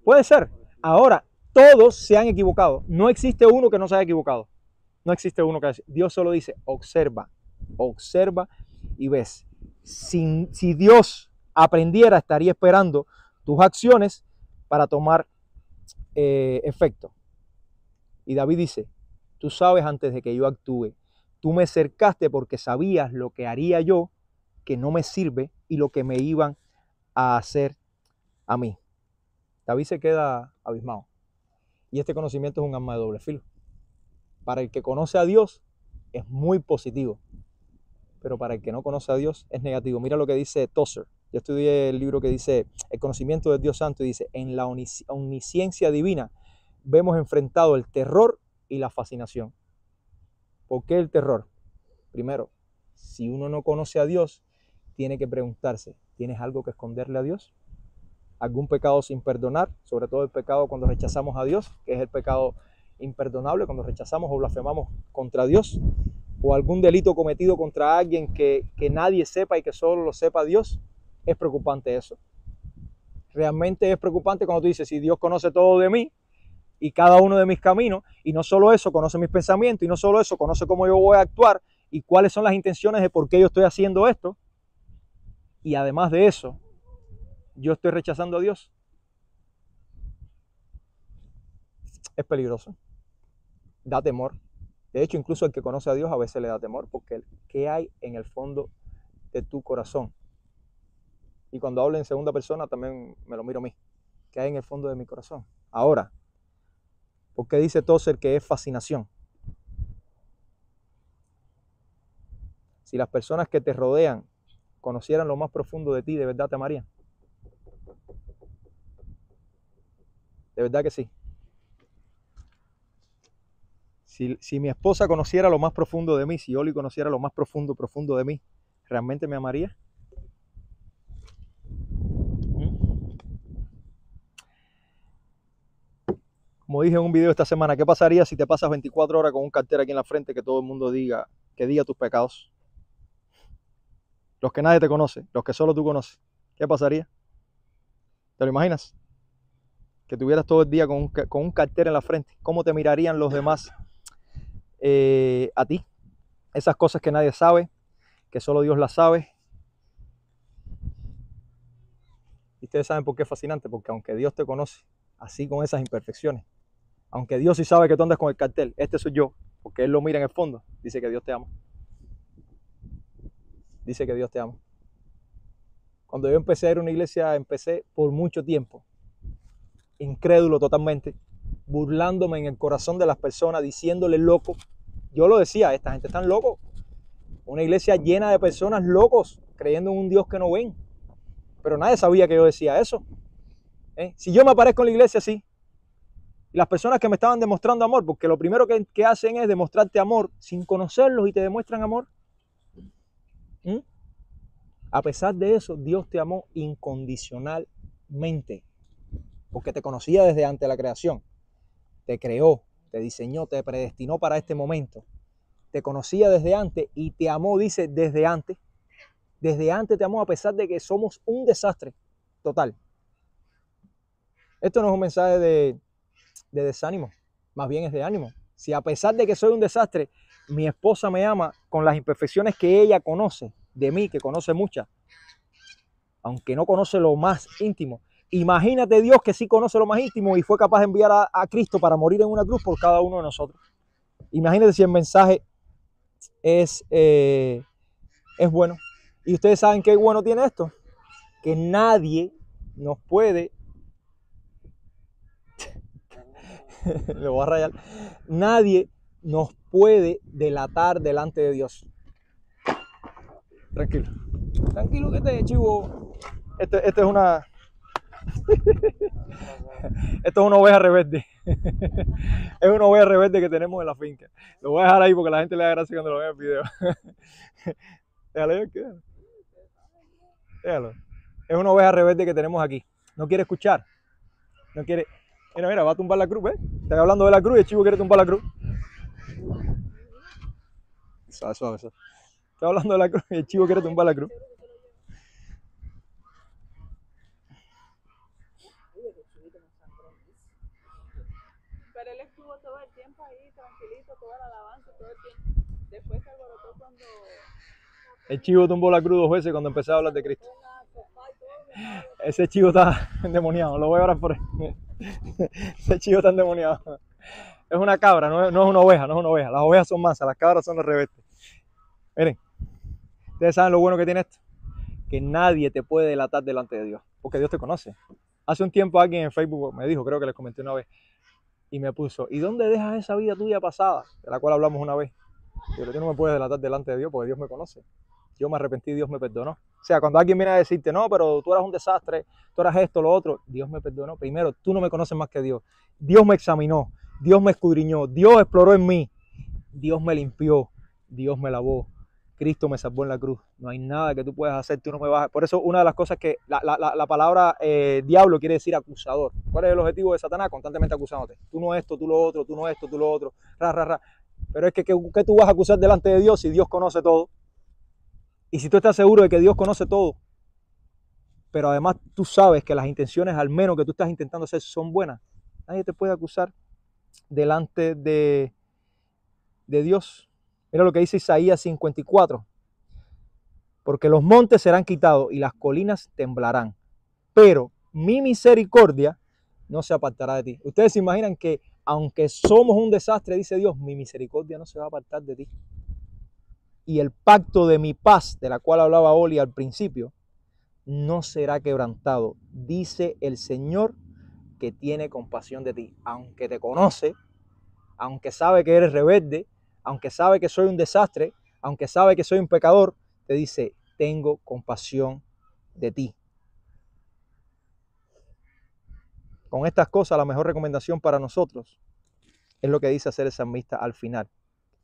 Puede ser. Ahora, todos se han equivocado. No existe uno que no se haya equivocado. No existe uno que... Dios solo dice, observa y ves. Si Dios aprendiera, estaría esperando tus acciones para tomar efecto. Y David dice, tú sabes antes de que yo actúe. Tú me cercaste porque sabías lo que haría yo, que no me sirve, y lo que me iban a hacer a mí. David se queda abismado. Y este conocimiento es un arma de doble filo. Para el que conoce a Dios es muy positivo, pero para el que no conoce a Dios es negativo. Mira lo que dice Tozer. Yo estudié el libro que dice El conocimiento del Dios Santo y dice, en la omnisciencia divina vemos enfrentado el terror y la fascinación. ¿Por qué el terror? Primero, si uno no conoce a Dios, tiene que preguntarse, ¿tienes algo que esconderle a Dios? ¿Algún pecado sin perdonar? Sobre todo el pecado cuando rechazamos a Dios, que es el pecado imperdonable, cuando rechazamos o blasfemamos contra Dios. O algún delito cometido contra alguien que nadie sepa y que solo lo sepa Dios. Es preocupante eso. Realmente es preocupante cuando tú dices, si Dios conoce todo de mí y cada uno de mis caminos, y no solo eso, conoce mis pensamientos, y no solo eso, conoce cómo yo voy a actuar y cuáles son las intenciones de por qué yo estoy haciendo esto, y además de eso, yo estoy rechazando a Dios. Es peligroso. Da temor. De hecho, incluso el que conoce a Dios a veces le da temor, porque ¿qué hay en el fondo de tu corazón? Y cuando hablo en segunda persona también me lo miro a mí, que hay en el fondo de mi corazón. Ahora, ¿por qué dice Tozer que es fascinación? Si las personas que te rodean conocieran lo más profundo de ti, ¿de verdad te amarían? De verdad que sí. Si mi esposa conociera lo más profundo de mí, si Oli conociera lo más profundo de mí, ¿realmente me amaría? Como dije en un video esta semana, ¿qué pasaría si te pasas 24 horas con un cartel aquí en la frente que todo el mundo diga tus pecados? Los que nadie te conoce, los que solo tú conoces. ¿Qué pasaría? ¿Te lo imaginas? Que tuvieras todo el día con un cartel en la frente. ¿Cómo te mirarían los demás a ti? Esas cosas que nadie sabe, que solo Dios las sabe. Y ustedes saben por qué es fascinante, porque aunque Dios te conoce, así con esas imperfecciones, aunque Dios sí sabe que tú andas con el cartel, este soy yo, porque Él lo mira en el fondo, dice que Dios te ama. Dice que Dios te ama. Cuando yo empecé a ir a una iglesia, empecé por mucho tiempo, incrédulo totalmente, burlándome en el corazón de las personas, diciéndole loco. Yo lo decía, esta gente está locos. Una iglesia llena de personas locos, creyendo en un Dios que no ven. Pero nadie sabía que yo decía eso. Si yo me aparezco en la iglesia así, y las personas que me estaban demostrando amor, porque lo primero que hacen es demostrarte amor sin conocerlos y te demuestran amor. A pesar de eso, Dios te amó incondicionalmente, porque te conocía desde antes de la creación. Te creó, te diseñó, te predestinó para este momento. Te conocía desde antes y te amó, dice, desde antes. Desde antes te amó a pesar de que somos un desastre total. Esto no es un mensaje de desánimo, más bien es de ánimo. Si a pesar de que soy un desastre, mi esposa me ama con las imperfecciones que ella conoce de mí, que conoce muchas, aunque no conoce lo más íntimo. Imagínate Dios que sí conoce lo más íntimo y fue capaz de enviar a Cristo para morir en una cruz por cada uno de nosotros. Imagínate si el mensaje es bueno. Y ustedes saben qué bueno tiene esto, que nadie nos puede le voy a rayar, nadie nos puede delatar delante de Dios. Tranquilo, tranquilo que este chivo, esto es una esto es una oveja rebelde. Es una oveja rebelde que tenemos en la finca. Lo voy a dejar ahí porque la gente le da gracia cuando lo vea en el video. Déjalo. Es una oveja rebelde que tenemos aquí. No quiere escuchar. No quiere. Mira, va a tumbar la cruz, ¿ves? Estoy hablando de la cruz y el chivo quiere tumbar la cruz. Suave. Estoy hablando de la cruz y el chivo quiere tumbar la cruz. Pero él estuvo todo el tiempo ahí, tranquilito, toda la alabanza, todo el tiempo. Después se alborotó cuando... El chivo tumbó la cruz 2 veces cuando empecé a hablar de Cristo. Ese chivo está endemoniado, lo voy a orar por él. Ese chivo está endemoniado. Es una cabra, no es una oveja, Las ovejas son mansas, las cabras son los rebeldes. Miren, ustedes saben lo bueno que tiene esto, que nadie te puede delatar delante de Dios, porque Dios te conoce. Hace un tiempo alguien en Facebook me dijo, creo que les comenté una vez, y me puso, ¿y dónde dejas esa vida tuya pasada? De la cual hablamos una vez. Pero tú no me puedes delatar delante de Dios porque Dios me conoce. Yo me arrepentí y Dios me perdonó. O sea, cuando alguien viene a decirte, no, pero tú eras un desastre, tú eras esto, lo otro, Dios me perdonó. Primero, tú no me conoces más que Dios. Dios me examinó, Dios me escudriñó, Dios exploró en mí, Dios me limpió, Dios me lavó, Cristo me salvó en la cruz. No hay nada que tú puedas hacer, tú no me vas a... Por eso una de las cosas que la palabra diablo quiere decir acusador. ¿Cuál es el objetivo de Satanás? Constantemente acusándote. Tú no esto, tú lo otro, tú no esto, tú lo otro. Pero es que ¿qué tú vas a acusar delante de Dios si Dios conoce todo? Y si tú estás seguro de que Dios conoce todo, pero además tú sabes que las intenciones, al menos que tú estás intentando hacer, son buenas, nadie te puede acusar delante de Dios. Mira lo que dice Isaías 54. Porque los montes serán quitados y las colinas temblarán, pero mi misericordia no se apartará de ti. Ustedes se imaginan que aunque somos un desastre, dice Dios, mi misericordia no se va a apartar de ti. Y el pacto de mi paz, de la cual hablaba Oli al principio, no será quebrantado. Dice el Señor que tiene compasión de ti. Aunque te conoce, aunque sabe que eres rebelde, aunque sabe que soy un desastre, aunque sabe que soy un pecador, te dice, tengo compasión de ti. Con estas cosas, la mejor recomendación para nosotros es lo que dice hacer el salmista al final.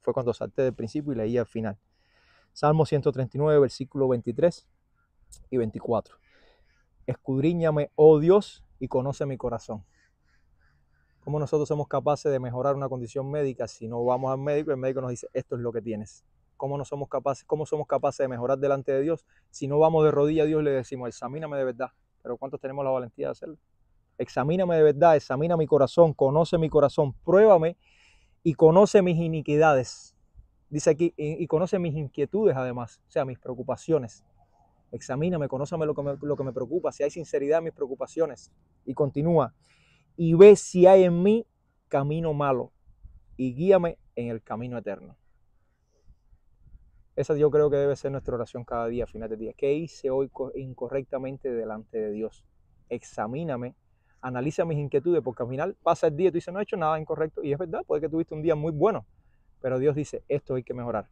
Fue cuando salté del principio y leí al final. Salmo 139, versículo 23 y 24. Escudriñame, oh Dios, y conoce mi corazón. ¿Cómo nosotros somos capaces de mejorar una condición médica si no vamos al médico y el médico nos dice, esto es lo que tienes? ¿Cómo somos capaces de mejorar delante de Dios si no vamos de rodillas a Dios y le decimos, examíname de verdad? Pero ¿cuántos tenemos la valentía de hacerlo? Examíname de verdad, examina mi corazón, conoce mi corazón, pruébame y conoce mis iniquidades. Dice aquí, y conoce mis inquietudes además, o sea, mis preocupaciones. Examíname, conóceme lo que me preocupa, si hay sinceridad en mis preocupaciones. Y continúa, y ve si hay en mí camino malo y guíame en el camino eterno. Esa yo creo que debe ser nuestra oración cada día, a final de día. ¿Qué hice hoy incorrectamente delante de Dios? Examíname, analiza mis inquietudes, porque al final pasa el día y tú dices, no he hecho nada incorrecto. Y es verdad, puede que tuviste un día muy bueno, pero Dios dice, esto hay que mejorar.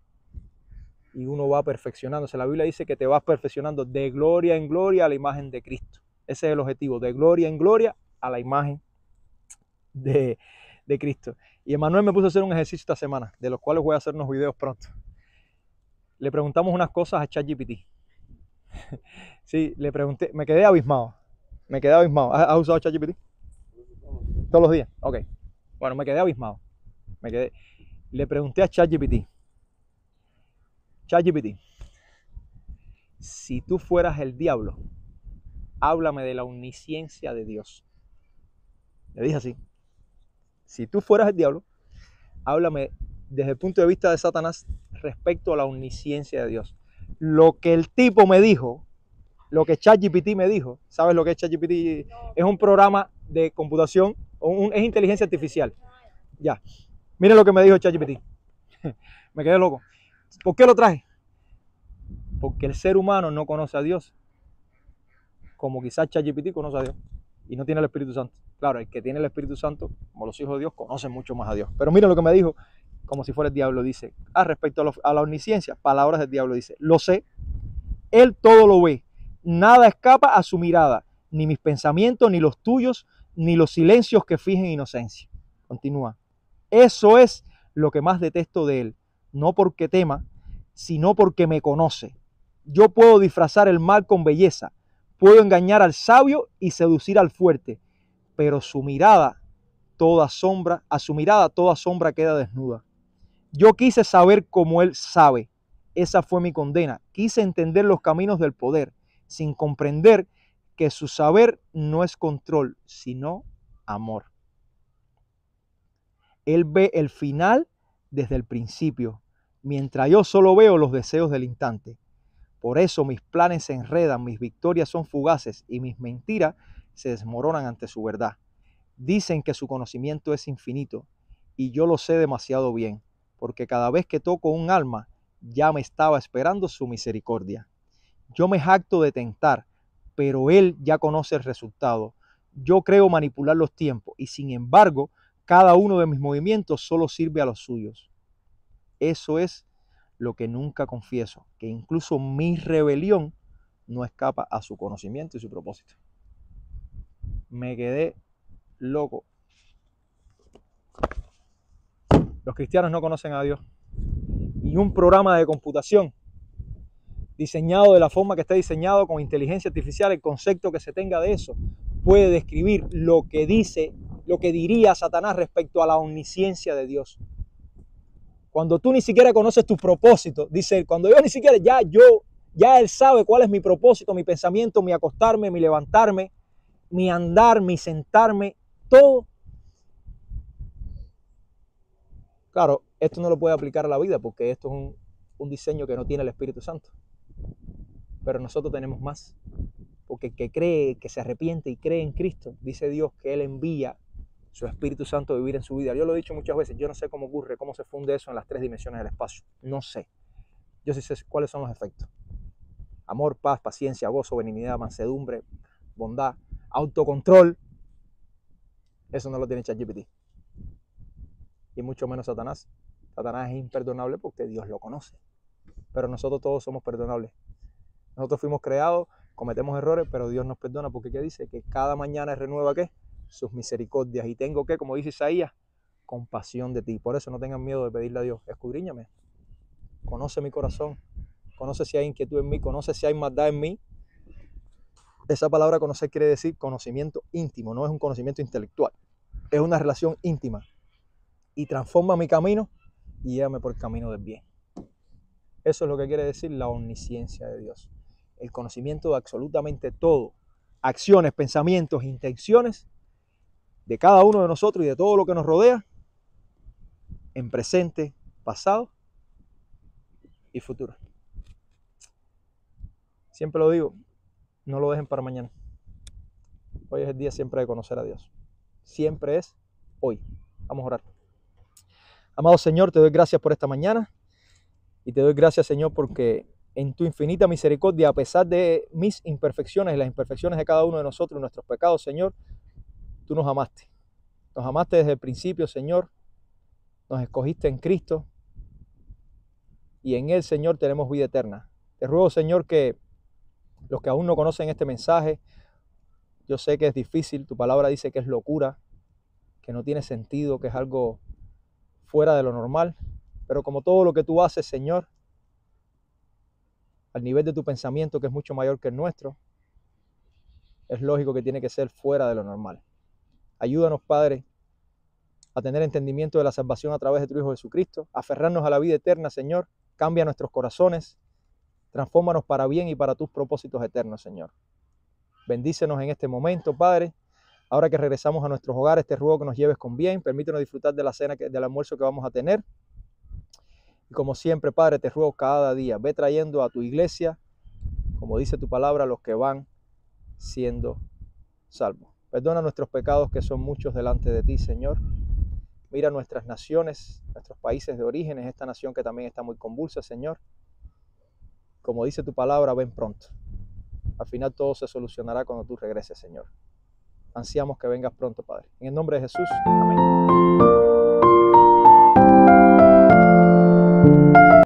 Y uno va perfeccionándose. La Biblia dice que te vas perfeccionando de gloria en gloria a la imagen de Cristo. Ese es el objetivo, de gloria en gloria a la imagen de Cristo. Y Emanuel me puso a hacer un ejercicio esta semana, de los cuales voy a hacer unos videos pronto. Le preguntamos unas cosas a ChatGPT. Sí, le pregunté, me quedé abismado. ¿Has usado ChatGPT? ¿Todos los días? Ok. Bueno, me quedé abismado. Le pregunté a ChatGPT. ChatGPT, si tú fueras el diablo, háblame de la omnisciencia de Dios. Le dije así. Si tú fueras el diablo, háblame desde el punto de vista de Satanás respecto a la omnisciencia de Dios. Lo que el tipo me dijo, lo que ChatGPT me dijo, ¿sabes lo que es ChatGPT? Es un programa de computación, es inteligencia artificial. Ya, miren lo que me dijo ChatGPT. Me quedé loco. ¿Por qué lo traje? Porque el ser humano no conoce a Dios como quizás ChatGPT conoce a Dios y no tiene el Espíritu Santo. Claro, el que tiene el Espíritu Santo, como los hijos de Dios, conocen mucho más a Dios. Pero miren lo que me dijo, como si fuera el diablo, dice, respecto a la omnisciencia, palabras del diablo, dice, lo sé, él todo lo ve, nada escapa a su mirada, ni mis pensamientos, ni los tuyos, ni los silencios que fingen inocencia. Continúa. Eso es lo que más detesto de él, no porque tema, sino porque me conoce. Yo puedo disfrazar el mal con belleza, puedo engañar al sabio y seducir al fuerte, pero a su mirada toda sombra queda desnuda. Yo quise saber como él sabe, esa fue mi condena. Quise entender los caminos del poder, sin comprender que su saber no es control, sino amor. Él ve el final desde el principio, mientras yo solo veo los deseos del instante. Por eso mis planes se enredan, mis victorias son fugaces y mis mentiras se desmoronan ante su verdad. Dicen que su conocimiento es infinito y yo lo sé demasiado bien, porque cada vez que toco un alma ya me estaba esperando su misericordia. Yo me jacto de tentar, pero él ya conoce el resultado. Yo creo manipular los tiempos y sin embargo cada uno de mis movimientos solo sirve a los suyos. Eso es lo que nunca confieso, que incluso mi rebelión no escapa a su conocimiento y su propósito. Me quedé loco. Los cristianos no conocen a Dios. Y un programa de computación diseñado de la forma que está diseñado con inteligencia artificial, el concepto que se tenga de eso, puede describir lo que diría Satanás respecto a la omnisciencia de Dios. Cuando tú ni siquiera conoces tu propósito, dice, cuando yo ni siquiera, ya él sabe cuál es mi propósito, mi pensamiento, mi acostarme, mi levantarme, mi andar, mi sentarme, todo. Claro, esto no lo puede aplicar a la vida porque esto es un diseño que no tiene el Espíritu Santo. Pero nosotros tenemos más. Porque el que cree, que se arrepiente y cree en Cristo, dice Dios que Él envía su Espíritu Santo a vivir en su vida. Yo lo he dicho muchas veces, yo no sé cómo ocurre, cómo se funde eso en las 3 dimensiones del espacio. No sé. Yo sí sé cuáles son los efectos. amor, paz, paciencia, gozo, benignidad, mansedumbre, bondad, autocontrol. Eso no lo tiene ChatGPT. Y mucho menos Satanás. Satanás es imperdonable porque Dios lo conoce. Pero nosotros todos somos perdonables. Nosotros fuimos creados, cometemos errores, pero Dios nos perdona porque ¿qué dice? Que cada mañana renueva ¿qué? Sus misericordias. Y tengo que, como dice Isaías, compasión de ti. Por eso no tengan miedo de pedirle a Dios. Escudriñame. Conoce mi corazón. Conoce si hay inquietud en mí. Conoce si hay maldad en mí. Esa palabra conocer quiere decir conocimiento íntimo. No es un conocimiento intelectual. Es una relación íntima. Y transforma mi camino y llévame por el camino del bien. Eso es lo que quiere decir la omnisciencia de Dios. El conocimiento de absolutamente todo. Acciones, pensamientos, intenciones de cada uno de nosotros y de todo lo que nos rodea. En presente, pasado y futuro. Siempre lo digo, no lo dejen para mañana. Hoy es el día siempre de conocer a Dios. Siempre es hoy. Vamos a orar. Amado Señor, te doy gracias por esta mañana y te doy gracias, Señor, porque en tu infinita misericordia, a pesar de mis imperfecciones y las imperfecciones de cada uno de nosotros y nuestros pecados, Señor, tú nos amaste. Nos amaste desde el principio, Señor. Nos escogiste en Cristo y en Él, Señor, tenemos vida eterna. Te ruego, Señor, que los que aún no conocen este mensaje, yo sé que es difícil, tu palabra dice que es locura, que no tiene sentido, que es algo fuera de lo normal, pero como todo lo que tú haces, Señor, al nivel de tu pensamiento, que es mucho mayor que el nuestro, es lógico que tiene que ser fuera de lo normal. Ayúdanos, Padre, a tener entendimiento de la salvación a través de tu Hijo Jesucristo, a aferrarnos a la vida eterna, Señor. Cambia nuestros corazones, transfórmanos para bien y para tus propósitos eternos, Señor. Bendícenos en este momento, Padre. Ahora que regresamos a nuestros hogares, te ruego que nos lleves con bien. Permítenos disfrutar de la cena, del almuerzo que vamos a tener. Y como siempre, Padre, te ruego cada día, ve trayendo a tu iglesia, como dice tu palabra, los que van siendo salvos. Perdona nuestros pecados, que son muchos delante de ti, Señor. Mira nuestras naciones, nuestros países de orígenes, esta nación que también está muy convulsa, Señor. Como dice tu palabra, ven pronto. Al final todo se solucionará cuando tú regreses, Señor. Ansiamos que vengas pronto, Padre. En el nombre de Jesús, amén.